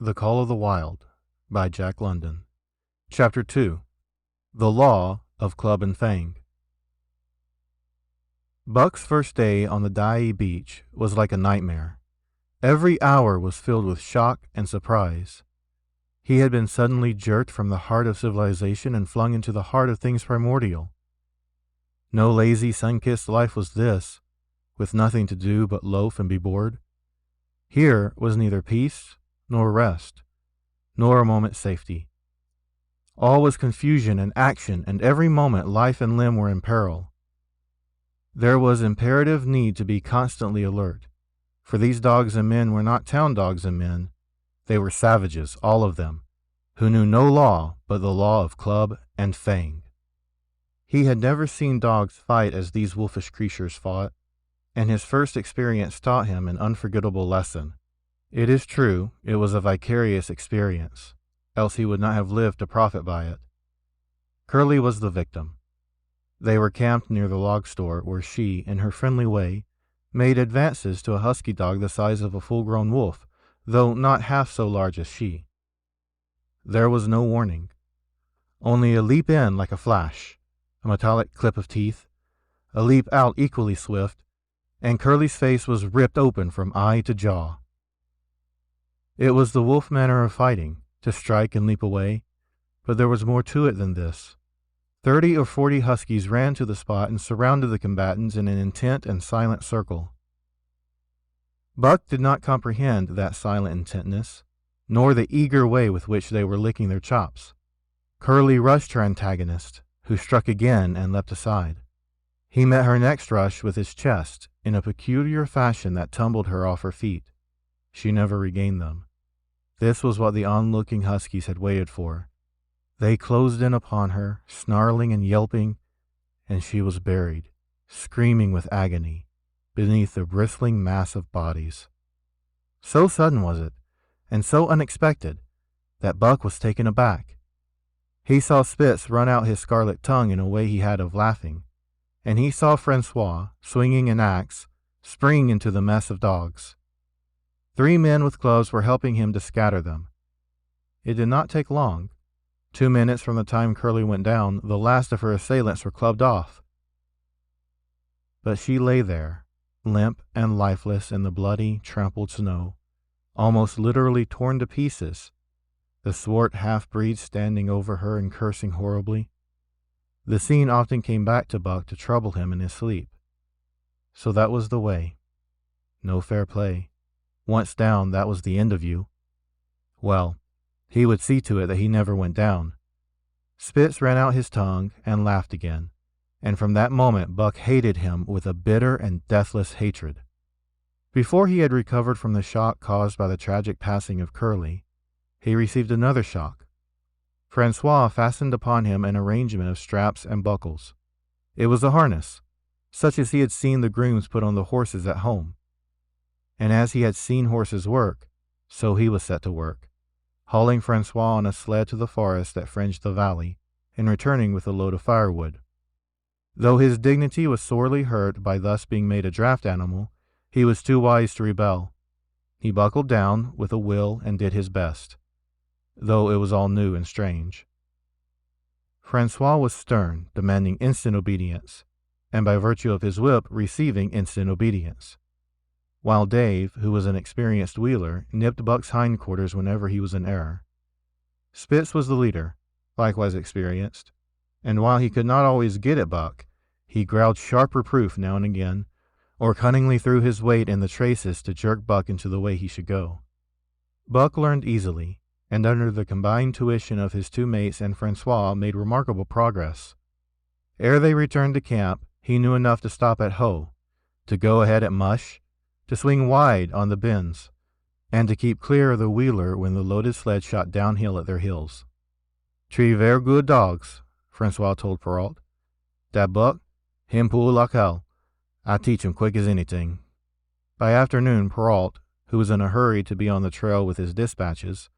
The Call of the Wild by Jack London. Chapter 2. The Law of Club and Fang. Buck's first day on the Dyea beach was like a nightmare. Every hour was filled with shock and surprise. He had been suddenly jerked from the heart of civilization and flung into the heart of things primordial. No lazy, sun-kissed life was this, with nothing to do but loaf and be bored. Here was neither peace nor rest, nor a moment's safety. All was confusion and action, and every moment life and limb were in peril. There was imperative need to be constantly alert, for these dogs and men were not town dogs and men. They were savages, all of them, who knew no law but the law of club and fang. He had never seen dogs fight as these wolfish creatures fought, and his first experience taught him an unforgettable lesson. It is true, it was a vicarious experience, else he would not have lived to profit by it. Curly was the victim. They were camped near the log store where she, in her friendly way, made advances to a husky dog the size of a full-grown wolf, though not half so large as she. There was no warning, only a leap in like a flash, a metallic clip of teeth, a leap out equally swift, and Curly's face was ripped open from eye to jaw. It was the wolf manner of fighting, to strike and leap away, but there was more to it than this. 30 or 40 huskies ran to the spot and surrounded the combatants in an intent and silent circle. Buck did not comprehend that silent intentness, nor the eager way with which they were licking their chops. Curly rushed her antagonist, who struck again and leapt aside. He met her next rush with his chest in a peculiar fashion that tumbled her off her feet. She never regained them. This was what the onlooking huskies had waited for. They closed in upon her, snarling and yelping, and she was buried, screaming with agony, beneath the bristling mass of bodies. So sudden was it, and so unexpected, that Buck was taken aback. He saw Spitz run out his scarlet tongue in a way he had of laughing, and he saw Francois, swinging an axe, spring into the mess of dogs. 3 men with clubs were helping him to scatter them. It did not take long. 2 minutes from the time Curly went down, the last of her assailants were clubbed off. But she lay there, limp and lifeless in the bloody, trampled snow, almost literally torn to pieces, the swart half-breed standing over her and cursing horribly. The scene often came back to Buck to trouble him in his sleep. So that was the way. No fair play. Once down, that was the end of you. Well, he would see to it that he never went down. Spitz ran out his tongue and laughed again, and from that moment Buck hated him with a bitter and deathless hatred. Before he had recovered from the shock caused by the tragic passing of Curly, he received another shock. Francois fastened upon him an arrangement of straps and buckles. It was a harness, such as he had seen the grooms put on the horses at home. And as he had seen horses work, so he was set to work, hauling Francois on a sled to the forest that fringed the valley, and returning with a load of firewood. Though his dignity was sorely hurt by thus being made a draft animal, he was too wise to rebel. He buckled down with a will and did his best, though it was all new and strange. Francois was stern, demanding instant obedience, and by virtue of his whip receiving instant obedience, while Dave, who was an experienced wheeler, nipped Buck's hindquarters whenever he was in error. Spitz was the leader, likewise experienced, and while he could not always get at Buck, he growled sharp reproof now and again, or cunningly threw his weight in the traces to jerk Buck into the way he should go. Buck learned easily, and under the combined tuition of his 2 mates and Francois made remarkable progress. Ere they returned to camp, he knew enough to stop at hoe, to go ahead at mush, to swing wide on the bends, and to keep clear of the wheeler when the loaded sled shot downhill at their heels. 3 ver' good dogs, Francois told Perrault. Dat Buck, him pull like hell. I teach him quick as anything. By afternoon, Perrault, who was in a hurry to be on the trail with his dispatches,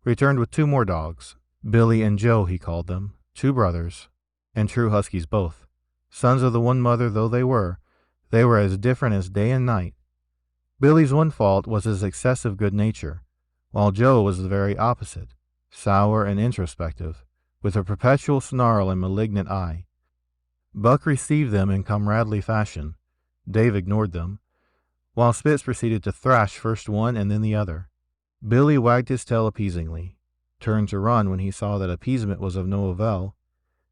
returned with 2 more dogs. Billy and Joe, he called them, 2 brothers, and true huskies both. Sons of the one mother though they were as different as day and night. Billy's one fault was his excessive good nature, while Joe was the very opposite, sour and introspective, with a perpetual snarl and malignant eye. Buck received them in comradely fashion. Dave ignored them, while Spitz proceeded to thrash first one and then the other. Billy wagged his tail appeasingly, turned to run when he saw that appeasement was of no avail,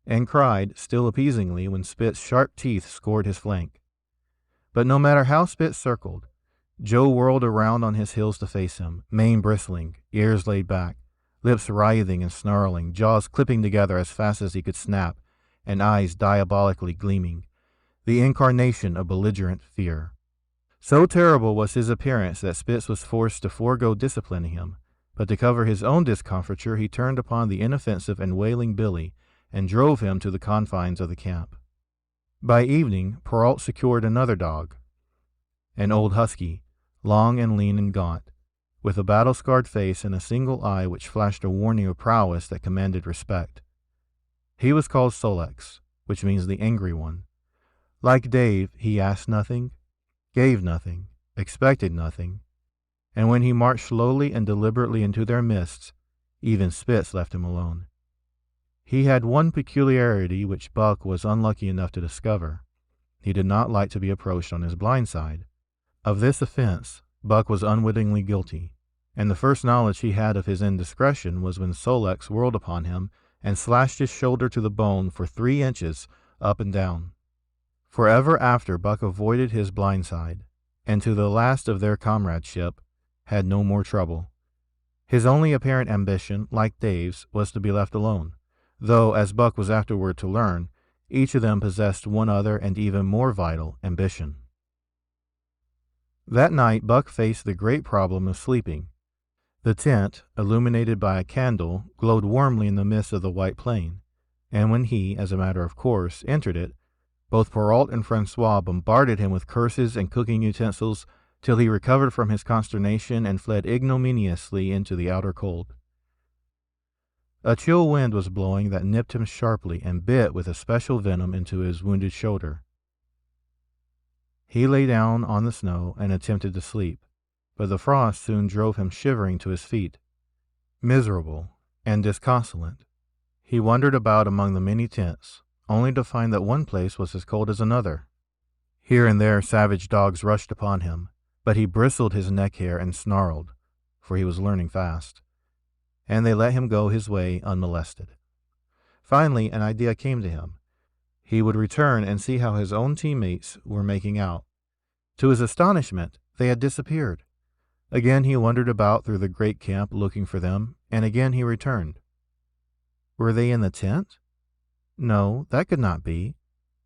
and cried, still appeasingly, when Spitz's sharp teeth scored his flank. But no matter how Spitz circled, Joe whirled around on his heels to face him, mane bristling, ears laid back, lips writhing and snarling, jaws clipping together as fast as he could snap, and eyes diabolically gleaming, the incarnation of belligerent fear. So terrible was his appearance that Spitz was forced to forego disciplining him, but to cover his own discomfiture he turned upon the inoffensive and wailing Billy and drove him to the confines of the camp. By evening, Perrault secured another dog, an old husky, long and lean and gaunt, with a battle-scarred face and a single eye which flashed a warning of prowess that commanded respect. He was called Solex, which means the angry one. Like Dave, he asked nothing, gave nothing, expected nothing, and when he marched slowly and deliberately into their midst, even Spitz left him alone. He had one peculiarity which Buck was unlucky enough to discover. He did not like to be approached on his blind side. Of this offense, Buck was unwittingly guilty, and the first knowledge he had of his indiscretion was when Solex whirled upon him and slashed his shoulder to the bone for 3 inches up and down. Forever after, Buck avoided his blind side, and to the last of their comradeship, had no more trouble. His only apparent ambition, like Dave's, was to be left alone, though, as Buck was afterward to learn, each of them possessed one other and even more vital ambition. That night Buck faced the great problem of sleeping. The tent, illuminated by a candle, glowed warmly in the midst of the white plain, and when he, as a matter of course, entered it, both Perrault and Francois bombarded him with curses and cooking utensils till he recovered from his consternation and fled ignominiously into the outer cold. A chill wind was blowing that nipped him sharply and bit with a special venom into his wounded shoulder. He lay down on the snow and attempted to sleep, but the frost soon drove him shivering to his feet. Miserable and disconsolate, he wandered about among the many tents, only to find that one place was as cold as another. Here and there savage dogs rushed upon him, but he bristled his neck hair and snarled, for he was learning fast, and they let him go his way unmolested. Finally, an idea came to him. He would return and see how his own teammates were making out. To his astonishment, they had disappeared. Again he wandered about through the great camp looking for them, and again he returned. Were they in the tent? No, that could not be,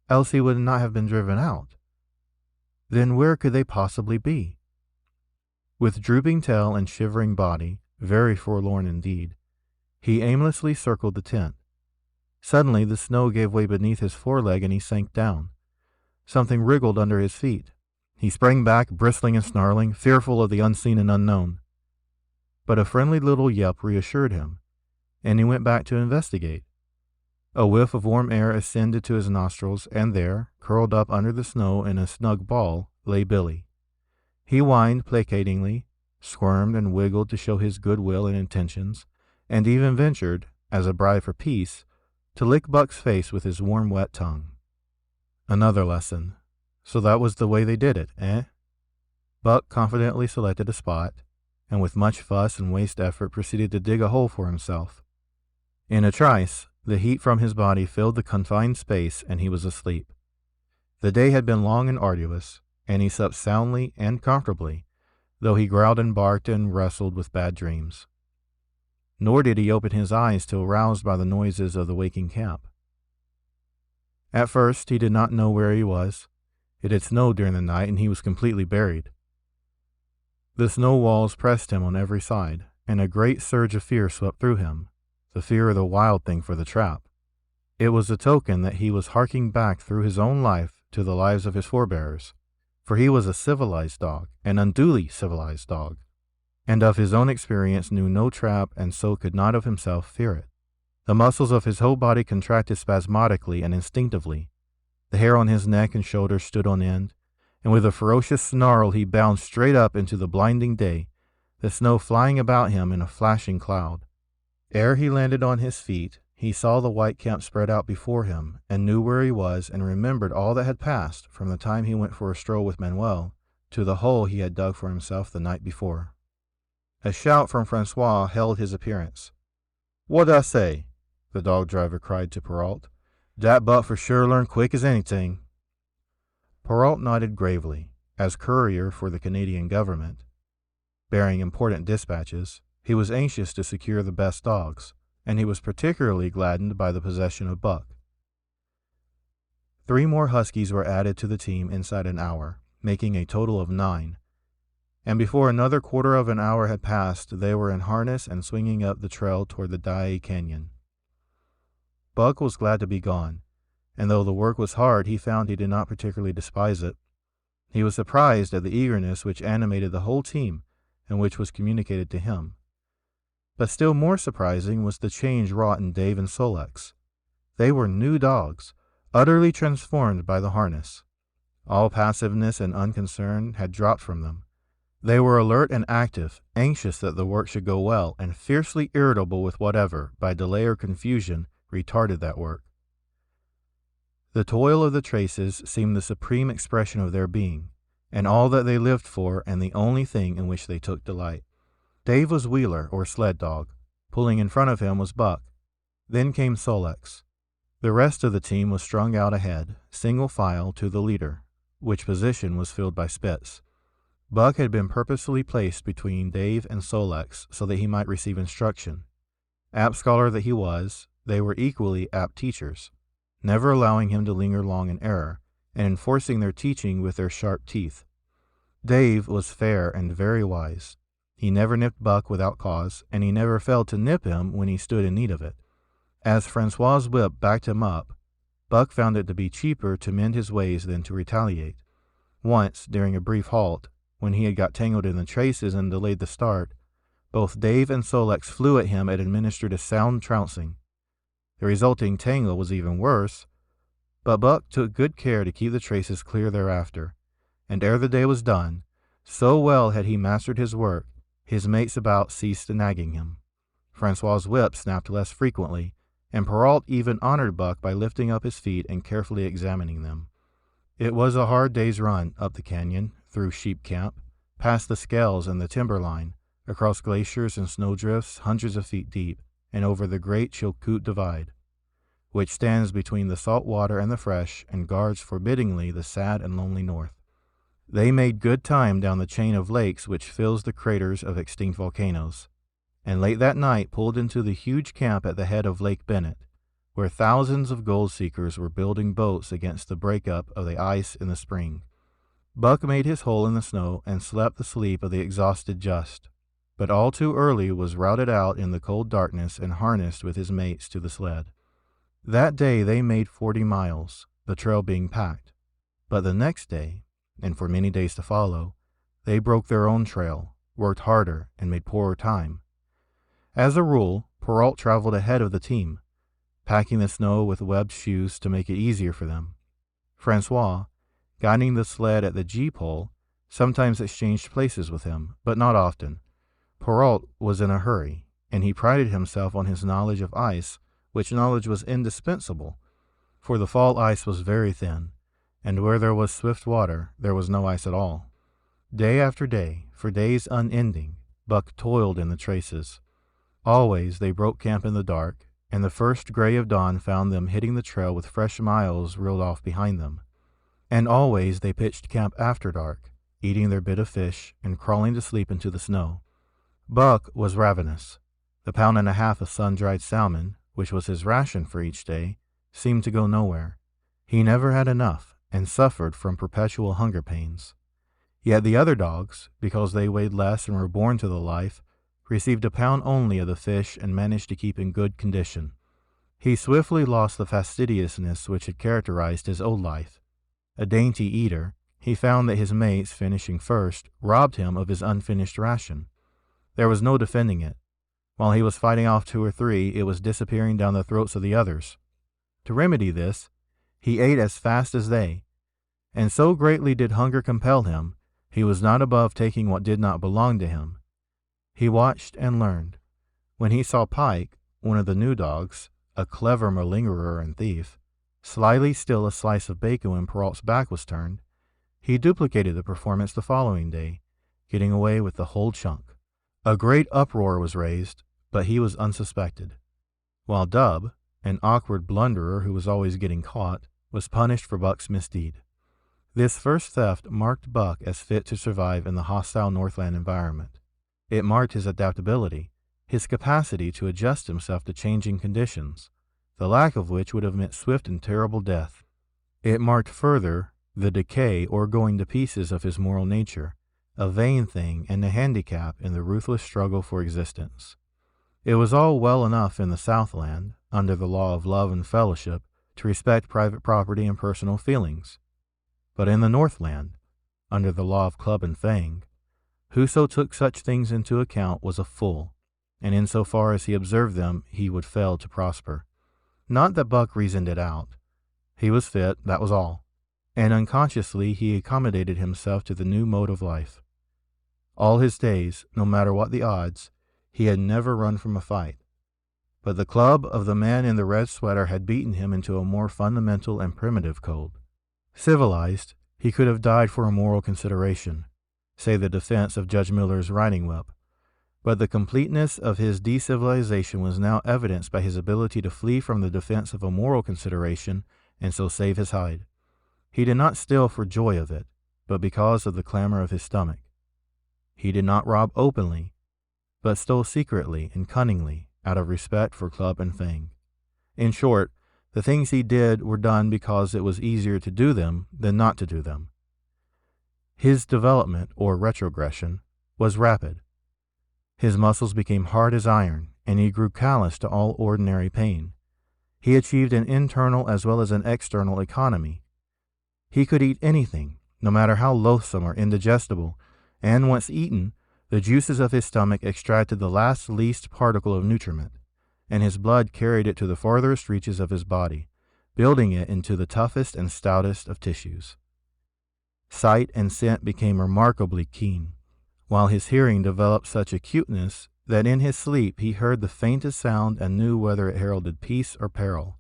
else he would not have been driven out. Then where could they possibly be? With drooping tail and shivering body, very forlorn indeed, he aimlessly circled the tent. Suddenly the snow gave way beneath his foreleg and he sank down. Something wriggled under his feet. He sprang back, bristling and snarling, fearful of the unseen and unknown. But a friendly little yelp reassured him, and he went back to investigate. A whiff of warm air ascended to his nostrils, and there, curled up under the snow in a snug ball, lay Billy. He whined placatingly, squirmed and wiggled to show his good will and intentions, and even ventured, as a bribe for peace, to lick Buck's face with his warm, wet tongue. Another lesson. So that was the way they did it, eh? Buck confidently selected a spot, and with much fuss and waste effort proceeded to dig a hole for himself. In a trice, the heat from his body filled the confined space, and he was asleep. The day had been long and arduous, and he slept soundly and comfortably, though he growled and barked and wrestled with bad dreams. Nor did he open his eyes till roused by the noises of the waking camp. At first he did not know where he was. It had snowed during the night, and he was completely buried. The snow walls pressed him on every side, and a great surge of fear swept through him, the fear of the wild thing for the trap. It was a token that he was harking back through his own life to the lives of his forebears, for he was a civilized dog, an unduly civilized dog, and of his own experience knew no trap, and so could not of himself fear it. The muscles of his whole body contracted spasmodically and instinctively. The hair on his neck and shoulders stood on end, and with a ferocious snarl he bounded straight up into the blinding day, the snow flying about him in a flashing cloud. Ere he landed on his feet, he saw the white camp spread out before him, and knew where he was, and remembered all that had passed from the time he went for a stroll with Manuel to the hole he had dug for himself the night before. A shout from Francois hailed his appearance. "What'd I say?" the dog driver cried to Perrault. "Dat buck for sure learn quick as anything." Perrault nodded gravely. As courier for the Canadian government, bearing important dispatches, he was anxious to secure the best dogs, and he was particularly gladdened by the possession of Buck. 3 more huskies were added to the team inside an hour, making a total of 9, and before another quarter of an hour had passed, they were in harness and swinging up the trail toward the Dyea Canyon. Buck was glad to be gone, and though the work was hard, he found he did not particularly despise it. He was surprised at the eagerness which animated the whole team and which was communicated to him. But still more surprising was the change wrought in Dave and Sol-leks. They were new dogs, utterly transformed by the harness. All passiveness and unconcern had dropped from them. They were alert and active, anxious that the work should go well, and fiercely irritable with whatever, by delay or confusion, retarded that work. The toil of the traces seemed the supreme expression of their being, and all that they lived for, and the only thing in which they took delight. Dave was wheeler, or sled dog. Pulling in front of him was Buck. Then came Sol-leks. The rest of the team was strung out ahead, single file to the leader, which position was filled by Spitz. Buck had been purposely placed between Dave and Sol-leks so that he might receive instruction. Apt scholar that he was, they were equally apt teachers, never allowing him to linger long in error, and enforcing their teaching with their sharp teeth. Dave was fair and very wise. He never nipped Buck without cause, and he never failed to nip him when he stood in need of it. As Francois's whip backed him up, Buck found it to be cheaper to mend his ways than to retaliate. Once, during a brief halt, when he had got tangled in the traces and delayed the start, both Dave and Sol-leks flew at him and administered a sound trouncing. The resulting tangle was even worse, but Buck took good care to keep the traces clear thereafter, and ere the day was done, so well had he mastered his work, his mates about ceased nagging him. Francois's whip snapped less frequently, and Perrault even honored Buck by lifting up his feet and carefully examining them. It was a hard day's run up the canyon, through Sheep Camp, past the Scales and the timberline, across glaciers and snowdrifts hundreds of feet deep, and over the great Chilkoot Divide, which stands between the salt water and the fresh and guards forbiddingly the sad and lonely north. They made good time down the chain of lakes which fills the craters of extinct volcanoes, and late that night pulled into the huge camp at the head of Lake Bennett, where thousands of gold seekers were building boats against the breakup of the ice in the spring. Buck made his hole in the snow and slept the sleep of the exhausted just, but all too early was routed out in the cold darkness and harnessed with his mates to the sled. That day they made 40 miles, the trail being packed, but the next day, and for many days to follow, they broke their own trail, worked harder, and made poorer time. As a rule, Perrault traveled ahead of the team, packing the snow with webbed shoes to make it easier for them. Francois, guiding the sled at the G-pole, sometimes exchanged places with him, but not often. Perrault was in a hurry, and he prided himself on his knowledge of ice, which knowledge was indispensable, for the fall ice was very thin, and where there was swift water, there was no ice at all. Day after day, for days unending, Buck toiled in the traces. Always they broke camp in the dark, and the first gray of dawn found them hitting the trail with fresh miles reeled off behind them. And always they pitched camp after dark, eating their bit of fish and crawling to sleep into the snow. Buck was ravenous. The pound and a half of sun-dried salmon, which was his ration for each day, seemed to go nowhere. He never had enough, and suffered from perpetual hunger pains. Yet the other dogs, because they weighed less and were born to the life, received a pound only of the fish and managed to keep in good condition. He swiftly lost the fastidiousness which had characterized his old life. A dainty eater, he found that his mates, finishing first, robbed him of his unfinished ration. There was no defending it. While he was fighting off 2 or 3, it was disappearing down the throats of the others. To remedy this, he ate as fast as they, and so greatly did hunger compel him, he was not above taking what did not belong to him. He watched and learned. When he saw Pike, one of the new dogs, a clever malingerer and thief, slyly steal a slice of bacon when Perrault's back was turned, he duplicated the performance the following day, getting away with the whole chunk. A great uproar was raised, but he was unsuspected, while Dub, an awkward blunderer who was always getting caught, was punished for Buck's misdeed. This first theft marked Buck as fit to survive in the hostile Northland environment. It marked his adaptability, his capacity to adjust himself to changing conditions, the lack of which would have meant swift and terrible death. It marked further the decay or going to pieces of his moral nature, a vain thing and a handicap in the ruthless struggle for existence. It was all well enough in the Southland, under the law of love and fellowship, to respect private property and personal feelings. But in the Northland, under the law of club and fang, whoso took such things into account was a fool, and in so far as he observed them he would fail to prosper. Not that Buck reasoned it out. He was fit, that was all, and unconsciously he accommodated himself to the new mode of life. All his days, no matter what the odds, he had never run from a fight. But the club of the man in the red sweater had beaten him into a more fundamental and primitive code. Civilized, he could have died for a moral consideration, say the defense of Judge Miller's riding whip. But the completeness of his decivilization was now evidenced by his ability to flee from the defense of a moral consideration and so save his hide. He did not steal for joy of it, but because of the clamor of his stomach. He did not rob openly, but stole secretly and cunningly out of respect for club and fang. In short, the things he did were done because it was easier to do them than not to do them. His development, or retrogression, was rapid. His muscles became hard as iron, and he grew callous to all ordinary pain. He achieved an internal as well as an external economy. He could eat anything, no matter how loathsome or indigestible, and once eaten, the juices of his stomach extracted the last least particle of nutriment, and his blood carried it to the farthest reaches of his body, building it into the toughest and stoutest of tissues. Sight and scent became remarkably keen, while his hearing developed such acuteness that in his sleep he heard the faintest sound and knew whether it heralded peace or peril.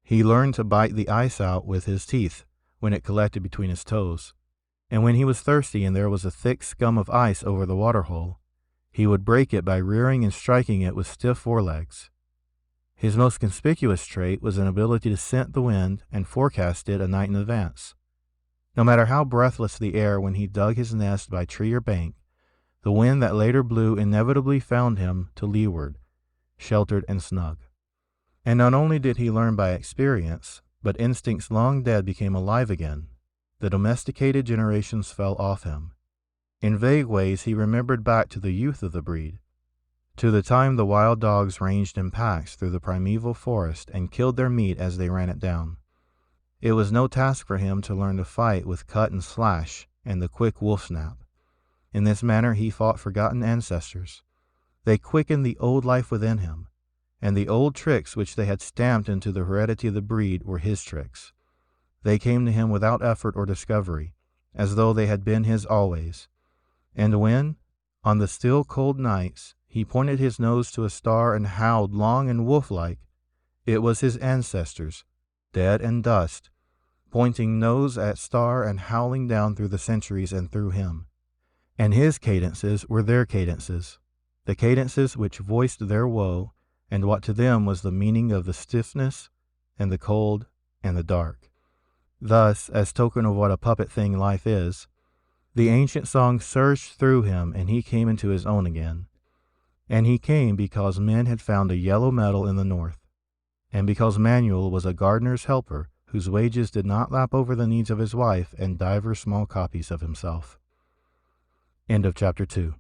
He learned to bite the ice out with his teeth when it collected between his toes, and when he was thirsty and there was a thick scum of ice over the waterhole, he would break it by rearing and striking it with stiff forelegs. His most conspicuous trait was an ability to scent the wind and forecast it a night in advance. No matter how breathless the air when he dug his nest by tree or bank, the wind that later blew inevitably found him to leeward, sheltered and snug. And not only did he learn by experience, but instincts long dead became alive again. The domesticated generations fell off him. In vague ways he remembered back to the youth of the breed, to the time the wild dogs ranged in packs through the primeval forest and killed their meat as they ran it down. It was no task for him to learn to fight with cut and slash and the quick wolf snap. In this manner he fought forgotten ancestors. They quickened the old life within him, and the old tricks which they had stamped into the heredity of the breed were his tricks. They came to him without effort or discovery, as though they had been his always. And when, on the still cold nights, he pointed his nose to a star and howled long and wolf-like, it was his ancestors, dead and dust, pointing nose at star and howling down through the centuries and through him. And his cadences were their cadences, the cadences which voiced their woe and what to them was the meaning of the stiffness and the cold and the dark. Thus, as token of what a puppet thing life is, the ancient song surged through him and he came into his own again. And he came because men had found a yellow metal in the north, and because Manuel was a gardener's helper whose wages did not lap over the needs of his wife and divers small copies of himself. End of chapter 2.